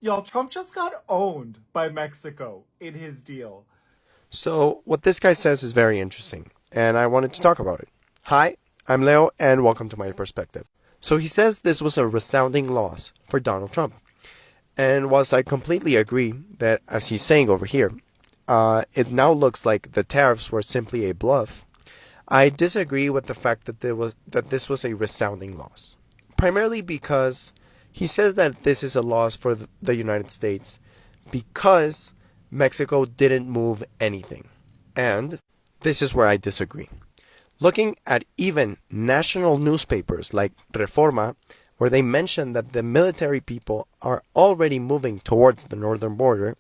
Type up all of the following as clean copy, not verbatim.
Y'all, Trump just got owned by Mexico in his deal. So, what this guy says is very interesting, and I wanted to talk about it. Hi, I'm Leo, and welcome to my perspective. So, he says this was a resounding loss for Donald Trump. And whilst I completely agree that, as he's saying over here, it now looks like the tariffs were simply a bluff, I disagree with the fact that this was a resounding loss. Primarily because he says that this is a loss for the United States because Mexico didn't move anything. And this is where I disagree. Looking at even national newspapers like Reforma, where they mention that the military people are already moving towards the northern border,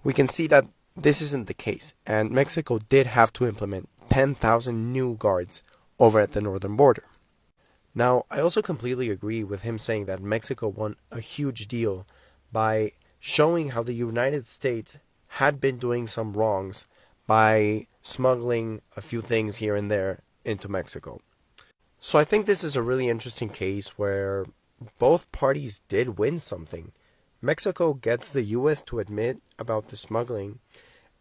we can see that this isn't the case, and Mexico did have to implement 10,000 new guards over at the northern border. Now, I also completely agree with him saying that Mexico won a huge deal by showing how the United States had been doing some wrongs by smuggling a few things here and there into Mexico. So I think this is a really interesting case where both parties did win something. Mexico gets the US to admit about the smuggling,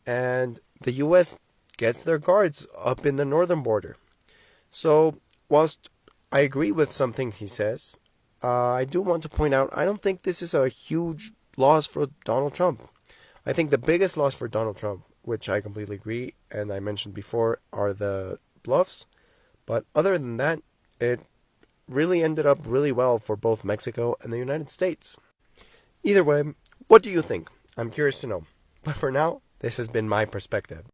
and the US gets their guards up in the northern border. So, whilst I agree with something he says, I do want to point out I don't think this is a huge loss for Donald Trump. I think the biggest loss for Donald Trump, which I completely agree, and I mentioned before, are the bluffs. But other than that, it really ended up really well for both Mexico and the United States. Either way, what do you think? I'm curious to know. But for now, this has been my perspective.